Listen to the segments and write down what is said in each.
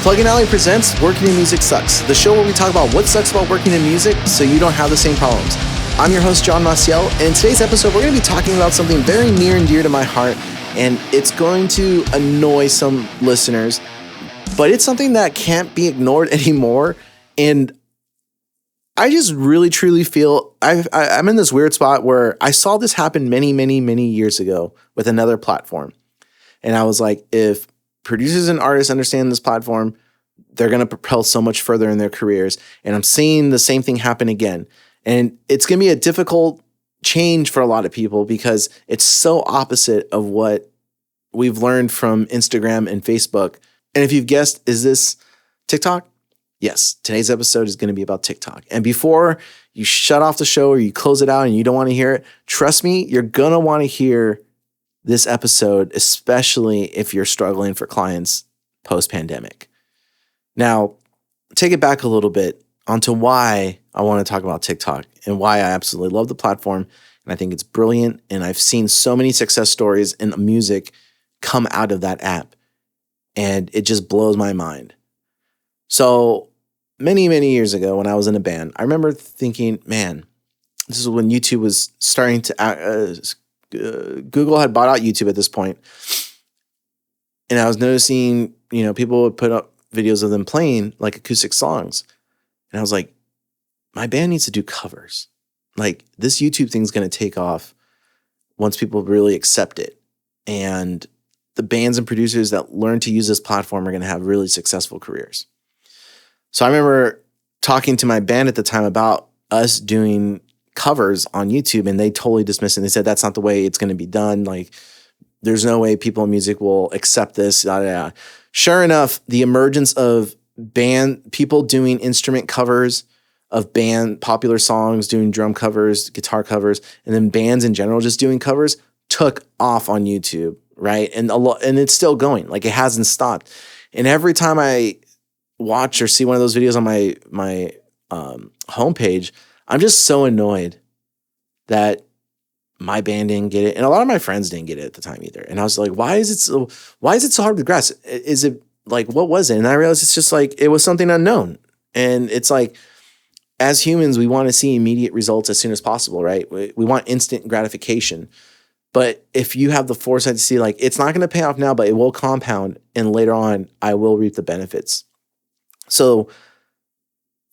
Plug and Alley presents Working in Music Sucks, the show where we talk about what sucks about working in music so you don't have the same problems. I'm your host, John Maciel, and in today's episode, we're going to be talking about something very near and dear to my heart, and it's going to annoy some listeners, but it's something that can't be ignored anymore, and I just really, truly feel I'm in this weird spot where I saw this happen many years ago with another platform, and I was like, if producers and artists understand this platform, they're going to propel so much further in their careers. And I'm seeing the same thing happen again. And it's going to be a difficult change for a lot of people because it's so opposite of what we've learned from Instagram and Facebook. And if you've guessed, is this TikTok? Yes, today's episode is going to be about TikTok. And before you shut off the show or you close it out and you don't want to hear it, trust me, you're going to want to hear this episode, especially if you're struggling for clients post-pandemic. Now, take it back a little bit onto why I want to talk about TikTok and why I absolutely love the platform. And I think it's brilliant. And I've seen so many success stories in music come out of that app. And it just blows my mind. So many years ago when I was in a band, I remember thinking, man, this is when YouTube was starting to Google had bought out YouTube at this point. And I was noticing, people would put up videos of them playing like acoustic songs. And I was like, my band needs to do covers. Like this YouTube thing's going to take off once people really accept it. And the bands and producers that learn to use this platform are going to have really successful careers. So I remember talking to my band at the time about us doing covers on YouTube, and they totally dismissed it. They said, that's not the way it's going to be done. Like, there's no way people in music will accept this. Sure enough, the emergence of people doing instrument covers of band popular songs, doing drum covers, guitar covers, and then bands in general just doing covers took off on YouTube, right? And it's still going. Like, it hasn't stopped. And every time I watch or see one of those videos on my homepage, I'm just so annoyed that my band didn't get it. And a lot of my friends didn't get it at the time either. And I was like, why is it so hard to grasp? Is it like, what was it? And I realized it's just like, it was something unknown. And it's like, as humans, we want to see immediate results as soon as possible, right? We want instant gratification. But if you have the foresight to see, like, it's not going to pay off now, but it will compound. And later on, I will reap the benefits. So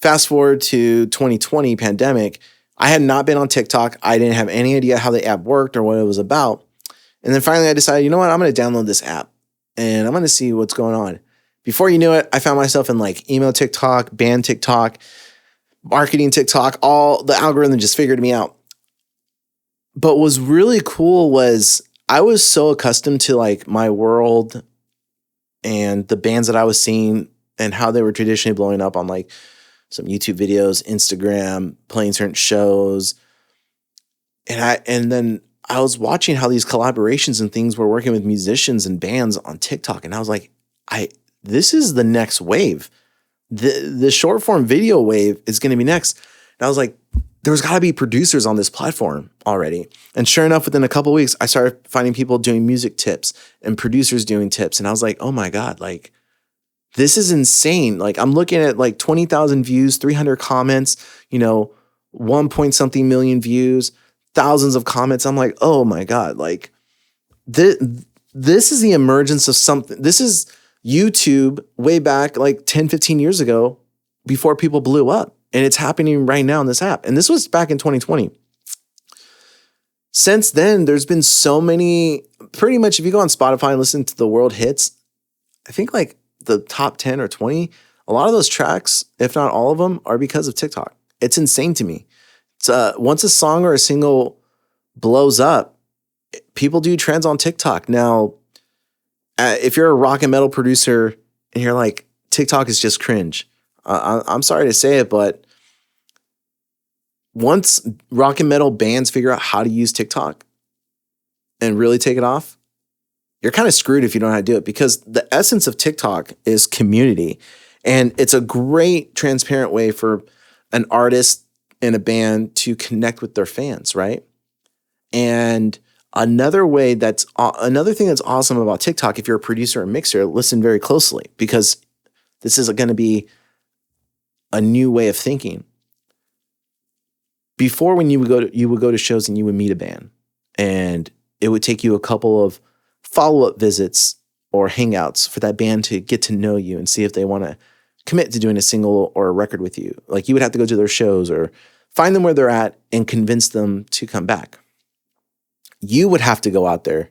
fast forward to 2020 pandemic, I had not been on TikTok. I didn't have any idea how the app worked or what it was about. And then finally I decided, you know what? I'm going to download this app and I'm going to see what's going on. Before you knew it, I found myself in like email TikTok, band TikTok, marketing TikTok, all the algorithm just figured me out. But what was really cool was I was so accustomed to like my world and the bands that I was seeing and how they were traditionally blowing up on like some YouTube videos, Instagram, playing certain shows. And then I was watching how these collaborations and things were working with musicians and bands on TikTok. And I was like, this is the next wave. The short form video wave is going to be next. And I was like, there's got to be producers on this platform already. And sure enough, within a couple of weeks, I started finding people doing music tips and producers doing tips. And I was like, oh my God, like, this is insane. Like, I'm looking at like 20,000 views, 300 comments, 1 point something million views, thousands of comments. I'm like, oh my God, like this is the emergence of something. This is YouTube way back like 10, 15 years ago before people blew up. And it's happening right now in this app. And this was back in 2020. Since then, there's been so many, pretty much if you go on Spotify and listen to the world hits, I think like the top 10 or 20, a lot of those tracks, if not all of them, are because of TikTok. It's insane to me. It's once a song or a single blows up, people do trends on TikTok. Now, if you're a rock and metal producer and you're like, TikTok is just cringe, I'm sorry to say it, but once rock and metal bands figure out how to use TikTok and really take it off, you're kind of screwed if you don't know how to do it, because the essence of TikTok is community. And it's a great transparent way for an artist and a band to connect with their fans, right? And another thing that's awesome about TikTok, if you're a producer or mixer, listen very closely, because This is going to be a new way of thinking. Before, when you would go to shows and you would meet a band, and it would take you a couple of follow-up visits or hangouts for that band to get to know you and see if they want to commit to doing a single or a record with you. Like, you would have to go to their shows or find them where they're at and convince them to come back. You would have to go out there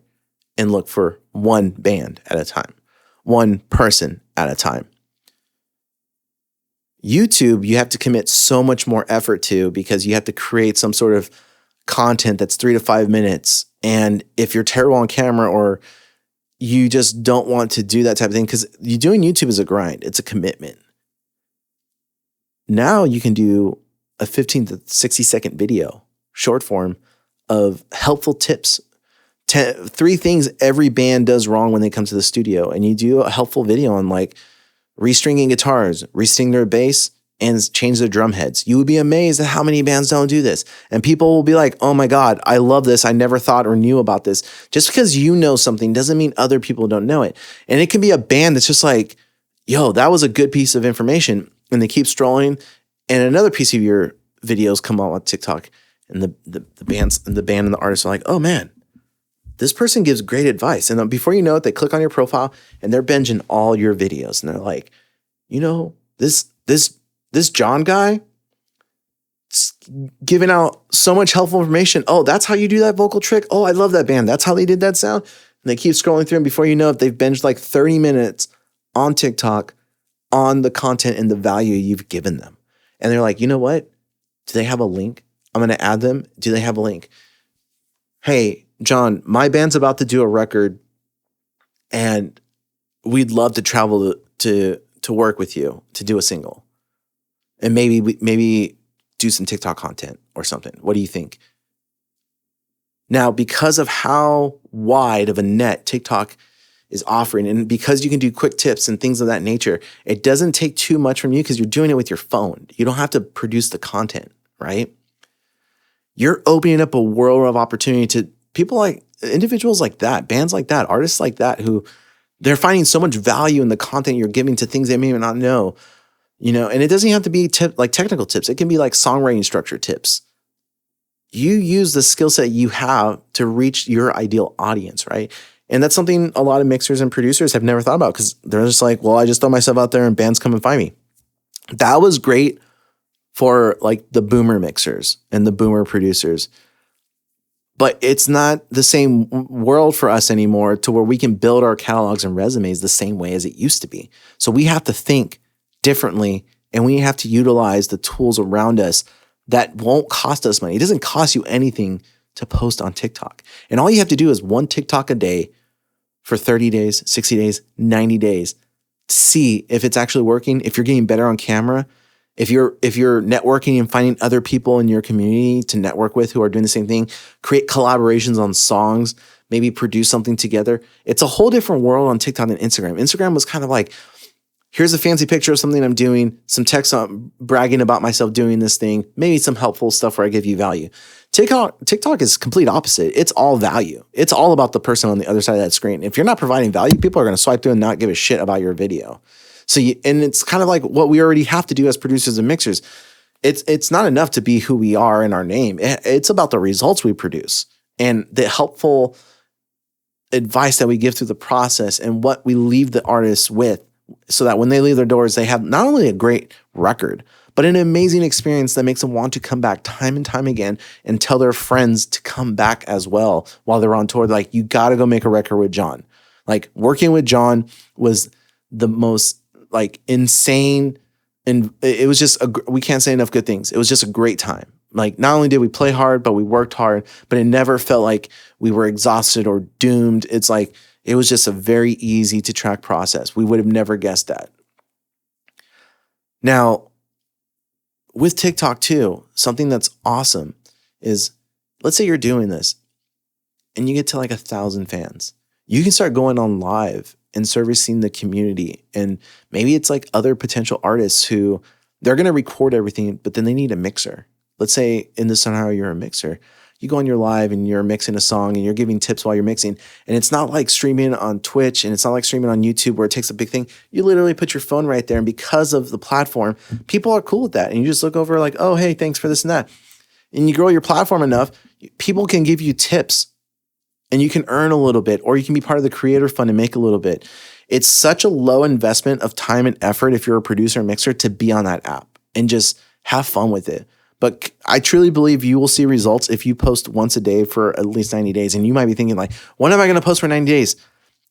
and look for one band at a time, one person at a time. YouTube, you have to commit so much more effort to, because you have to create some sort of content that's 3 to 5 minutes. And if you're terrible on camera, or you just don't want to do that type of thing, because you doing YouTube is a grind. It's a commitment. Now you can do a 15 to 60 second video, short form, of helpful tips. 3 things every band does wrong when they come to the studio. And you do a helpful video on like restringing guitars, restring their bass, and change their drum heads. You would be amazed at how many bands don't do this. And people will be like, oh my God, I love this. I never thought or knew about this. Just because you know something doesn't mean other people don't know it. And it can be a band that's just like, yo, that was a good piece of information. And they keep strolling, and another piece of your videos come out on TikTok, and the band and the artists are like, oh man, this person gives great advice. And then before you know it, they click on your profile and they're binging all your videos. And they're like, you know, this John guy giving out so much helpful information. Oh, that's how you do that vocal trick. Oh, I love that band. That's how they did that sound. And they keep scrolling through, and before you know it, they've binged like 30 minutes on TikTok on the content and the value you've given them. And they're like, you know what? Do they have a link? I'm going to add them. Do they have a link? Hey, John, my band's about to do a record, and we'd love to travel to work with you to do a single, and maybe do some TikTok content or something. What do you think? Now, because of how wide of a net TikTok is offering, and because you can do quick tips and things of that nature, it doesn't take too much from you, because you're doing it with your phone. You don't have to produce the content, right? You're opening up a world of opportunity to people, like individuals like that, bands like that, artists like that, who they're finding so much value in the content you're giving to things they may not know, and it doesn't have to be like technical tips. It can be like songwriting structure tips. You use the skill set you have to reach your ideal audience, right? And that's something a lot of mixers and producers have never thought about, because they're just like, well, I just throw myself out there and bands come and find me. That was great for like the boomer mixers and the boomer producers. But it's not the same world for us anymore, to where we can build our catalogs and resumes the same way as it used to be. So we have to think differently, and we have to utilize the tools around us that won't cost us money. It doesn't cost you anything to post on TikTok. And all you have to do is one TikTok a day for 30 days, 60 days, 90 days to see if it's actually working, if you're getting better on camera, if you're networking and finding other people in your community to network with who are doing the same thing, create collaborations on songs, maybe produce something together. It's a whole different world on TikTok than Instagram. Instagram was kind of like, here's a fancy picture of something I'm doing, some text bragging about myself doing this thing, maybe some helpful stuff where I give you value. TikTok is complete opposite. It's all value. It's all about the person on the other side of that screen. If you're not providing value, people are going to swipe through and not give a shit about your video. And it's kind of like what we already have to do as producers and mixers. It's not enough to be who we are in our name. It's about the results we produce and the helpful advice that we give through the process, and what we leave the artists with, so that when they leave their doors, they have not only a great record, but an amazing experience that makes them want to come back time and time again and tell their friends to come back as well while they're on tour. Like, you got to go make a record with John. Like, working with John was the most like insane, and it was just we can't say enough good things. It was just a great time. Like, not only did we play hard, but we worked hard, but it never felt like we were exhausted or doomed. It's like, it was just a very easy to track process. We would have never guessed that. Now, with TikTok too, something that's awesome is, let's say you're doing this and you get to like 1,000 fans. You can start going on live and servicing the community. And maybe it's like other potential artists who they're going to record everything, but then they need a mixer. Let's say in this scenario, you're a mixer. you go on your live and you're mixing a song and you're giving tips while you're mixing. And it's not like streaming on Twitch and it's not like streaming on YouTube where it takes a big thing. You literally put your phone right there. And because of the platform, people are cool with that. And you just look over like, oh, hey, thanks for this and that. And you grow your platform enough, people can give you tips and you can earn a little bit, or you can be part of the creator fund and make a little bit. It's such a low investment of time and effort if you're a producer and mixer to be on that app and just have fun with it. But I truly believe you will see results if you post once a day for at least 90 days. And you might be thinking like, when am I going to post for 90 days?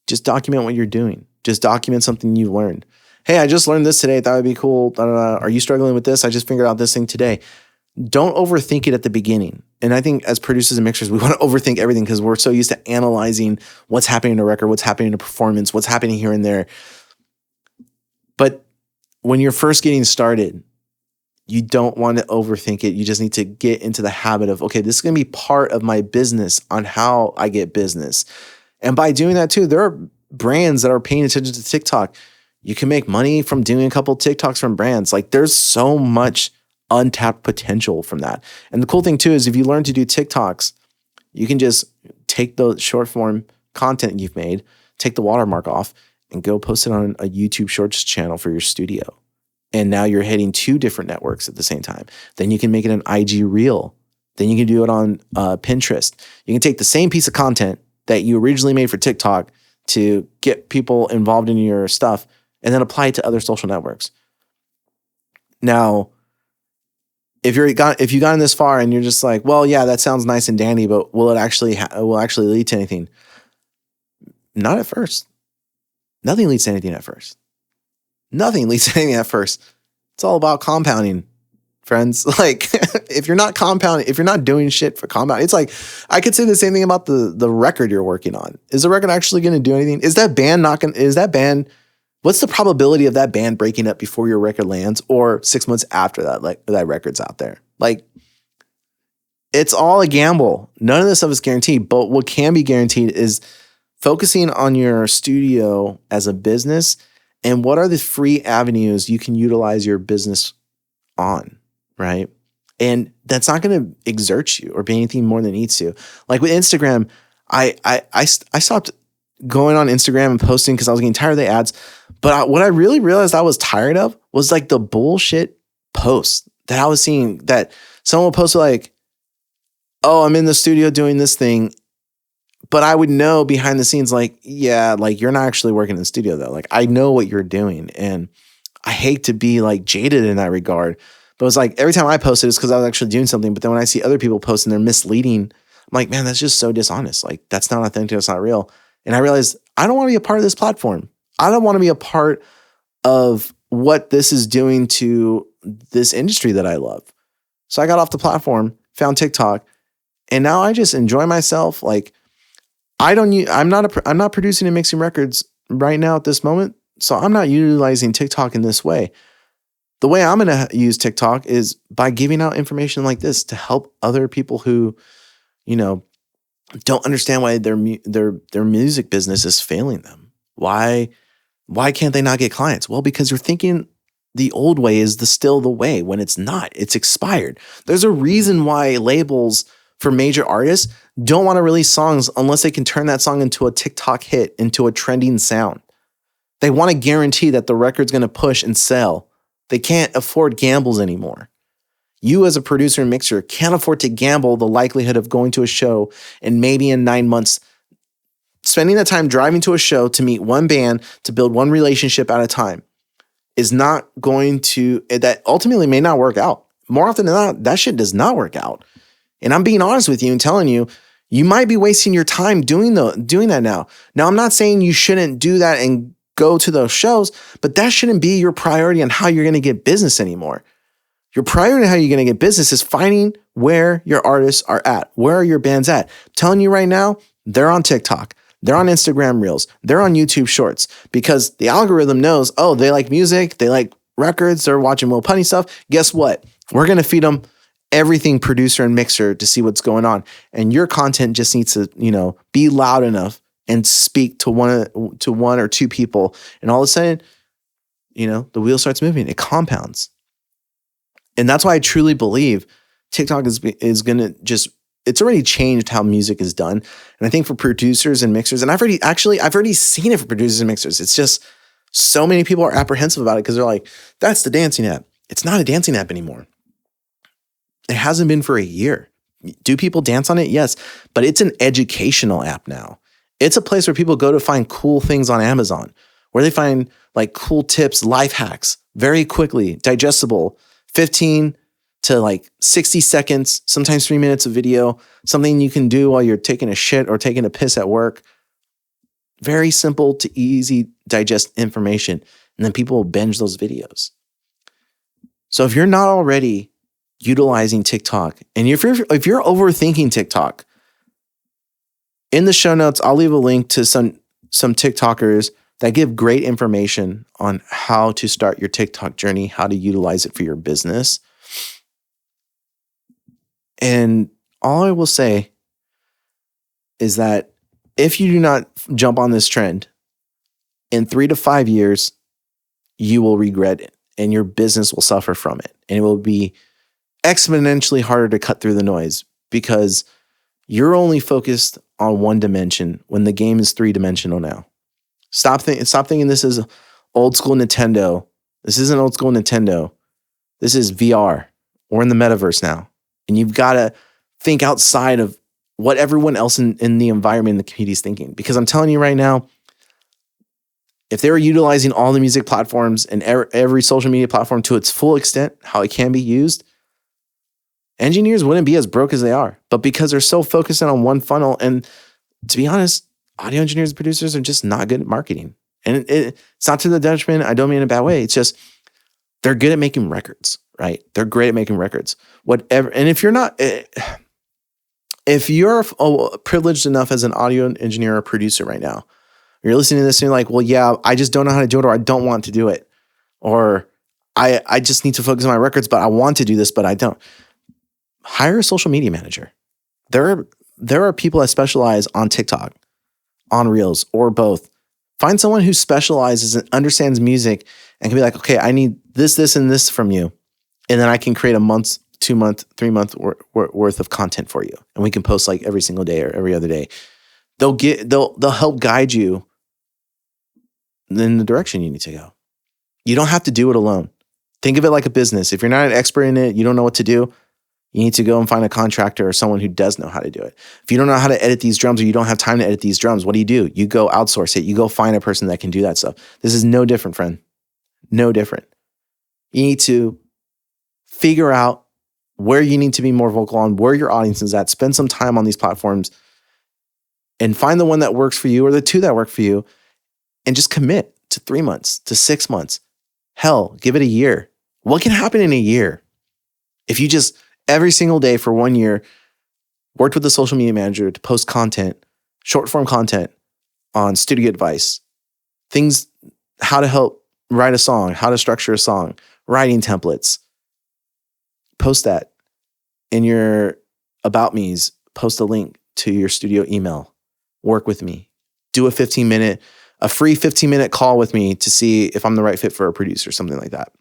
Just document what you're doing. Just document something you've learned. Hey, I just learned this today. That would be cool. Da, da, da. Are you struggling with this? I just figured out this thing today. Don't overthink it at the beginning. And I think as producers and mixers, we want to overthink everything because we're so used to analyzing what's happening in a record, what's happening in a performance, what's happening here and there. But when you're first getting started, you don't want to overthink it. You just need to get into the habit of, okay, this is going to be part of my business on how I get business. And by doing that too, there are brands that are paying attention to TikTok. You can make money from doing a couple TikToks from brands. Like there's so much untapped potential from that. And the cool thing too is if you learn to do TikToks, you can just take the short form content you've made, take the watermark off, and go post it on a YouTube Shorts channel for your studio. And now you're hitting 2 different networks at the same time. Then you can make it an IG reel. Then you can do it on Pinterest. You can take the same piece of content that you originally made for TikTok to get people involved in your stuff and then apply it to other social networks. Now, if you've gotten this far and you're just like, well, yeah, that sounds nice and dandy, but will it actually lead to anything? Not at first. Nothing leads to anything at first. Nothing leads to anything at first. It's all about compounding, friends. Like if you're not compounding, if you're not doing shit for compounding, it's like I could say the same thing about the record you're working on. Is the record actually going to do anything? What's the probability of that band breaking up before your record lands or 6 months after that, like that record's out there? Like it's all a gamble. None of this stuff is guaranteed, but what can be guaranteed is focusing on your studio as a business and what are the free avenues you can utilize your business on, right? And that's not going to exert you or be anything more than it needs to. Like with Instagram, I stopped going on Instagram and posting because I was getting tired of the ads. But what I really realized I was tired of was like the bullshit posts that I was seeing that someone would post like, oh, I'm in the studio doing this thing. But I would know behind the scenes, like, yeah, like you're not actually working in the studio though. Like I know what you're doing. And I hate to be like jaded in that regard. But it was like every time I posted it's because I was actually doing something. But then when I see other people posting, they're misleading. I'm like, man, that's just so dishonest. Like that's not authentic. That's not real. And I realized I don't want to be a part of this platform. I don't want to be a part of what this is doing to this industry that I love. So I got off the platform, found TikTok, and now I just enjoy myself. Like I'm not producing and mixing records right now at this moment. So I'm not utilizing TikTok in this way. The way I'm going to use TikTok is by giving out information like this to help other people who, don't understand why their music business is failing them. Why can't they not get clients? Well, because you're thinking the old way is still the way when it's not. It's expired. There's a reason why labels for major artists don't want to release songs unless they can turn that song into a TikTok hit, into a trending sound. They want to guarantee that the record's going to push and sell. They can't afford gambles anymore. You as a producer and mixer can't afford to gamble the likelihood of going to a show and maybe in 9 months, spending the time driving to a show to meet one band, to build one relationship at a time is not going to, that ultimately may not work out. More often than not, that shit does not work out. And I'm being honest with you and telling you, you might be wasting your time doing that now. Now, I'm not saying you shouldn't do that and go to those shows, but that shouldn't be your priority on how you're going to get business anymore. Your priority on how you're going to get business is finding where your artists are at. Where are your bands at? I'm telling you right now, they're on TikTok. They're on Instagram Reels. They're on YouTube Shorts because the algorithm knows, oh, they like music. They like records. They're watching Will Punny stuff. Guess what? We're going to feed them everything producer and mixer to see what's going on. And your content just needs to, be loud enough and speak to one or two people. And all of a sudden, the wheel starts moving. It compounds. And that's why I truly believe TikTok is going to just it's already changed how music is done. And I think for producers and mixers, and I've already seen it for producers and mixers. It's just so many people are apprehensive about it because they're like, that's the dancing app. It's not a dancing app anymore. It hasn't been for a year. Do people dance on it? Yes, but it's an educational app now. It's a place where people go to find cool things on Amazon, where they find like cool tips, life hacks, very quickly, digestible, 15 to like 60 seconds, sometimes 3 minutes of video, something you can do while you're taking a shit or taking a piss at work. Very simple to easy digest information. And then people will binge those videos. So if you're not already utilizing TikTok, and if you're overthinking TikTok, in the show notes, I'll leave a link to some TikTokers that give great information on how to start your TikTok journey, how to utilize it for your business. And all I will say is that if you do not jump on this trend, in 3 to 5 years, you will regret it and your business will suffer from it. And it will be exponentially harder to cut through the noise because you're only focused on one dimension when the game is 3-dimensional now. Stop thinking this is old school Nintendo. This isn't old school Nintendo. This is VR. We're in the metaverse now. And you've got to think outside of what everyone else in the environment, in the community is thinking. Because I'm telling you right now, if they were utilizing all the music platforms and every social media platform to its full extent, how it can be used, engineers wouldn't be as broke as they are. But because they're so focused on one funnel, and to be honest, audio engineers and producers are just not good at marketing. And it's not to the detriment. I don't mean in a bad way. It's just they're good at making records, right? They're great at making records. Whatever. And if you're not, if you're privileged enough as an audio engineer or producer right now, you're listening to this and you're like, well, yeah, I just don't know how to do it, or I don't want to do it. Or I just need to focus on my records, but I want to do this, but I don't. Hire a social media manager. There are people that specialize on TikTok, on Reels, or both. Find someone who specializes and understands music and can be like, okay, I need this, and this from you. And then I can create a month, 2 month, 3 month worth of content for you. And we can post like every single day or every other day. They'll help guide you in the direction you need to go. You don't have to do it alone. Think of it like a business. If you're not an expert in it, you don't know what to do, you need to go and find a contractor or someone who does know how to do it. If you don't know how to edit these drums, or you don't have time to edit these drums, what do? You go outsource it. You go find a person that can do that stuff. This is no different, friend. No different. You need to figure out where you need to be more vocal on, where your audience is at. Spend some time on these platforms and find the one that works for you or the two that work for you, and just commit to 3 months, to 6 months. Hell, give it a year. What can happen in a year if you just every single day for 1 year worked with a social media manager to post content, short form content on studio advice, things, how to help write a song, how to structure a song, writing templates. Post that in your about me's, post a link to your studio email. Work with me. Do a free 15-minute call with me to see if I'm the right fit for a producer, something like that.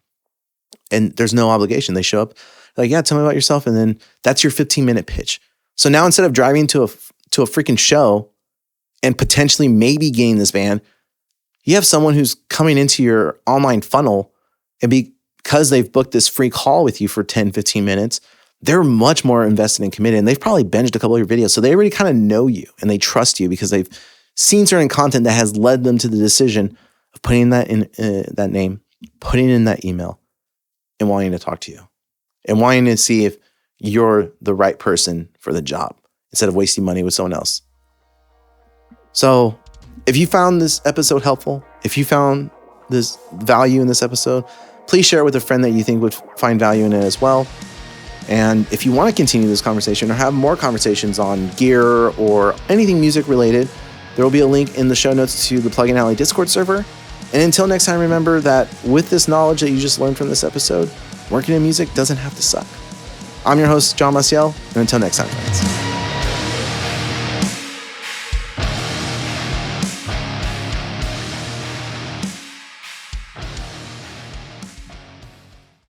And there's no obligation. They show up like, yeah, tell me about yourself. And then that's your 15-minute pitch. So now instead of driving to a freaking show and potentially maybe getting this band, you have someone who's coming into your online funnel, and because they've booked this free call with you for 10, 15 minutes, they're much more invested and committed. And they've probably binged a couple of your videos. So they already kind of know you and they trust you because they've seen certain content that has led them to the decision of putting that in that name, putting in that email, and wanting to talk to you and wanting to see if you're the right person for the job instead of wasting money with someone else. So if you found this episode helpful, if you found this value in this episode, please share it with a friend that you think would find value in it as well. And if you want to continue this conversation or have more conversations on gear or anything music related, there will be a link in the show notes to the Plugin Alley Discord server. And until next time, remember that with this knowledge that you just learned from this episode, working in music doesn't have to suck. I'm your host, John Maciel, and until next time, friends.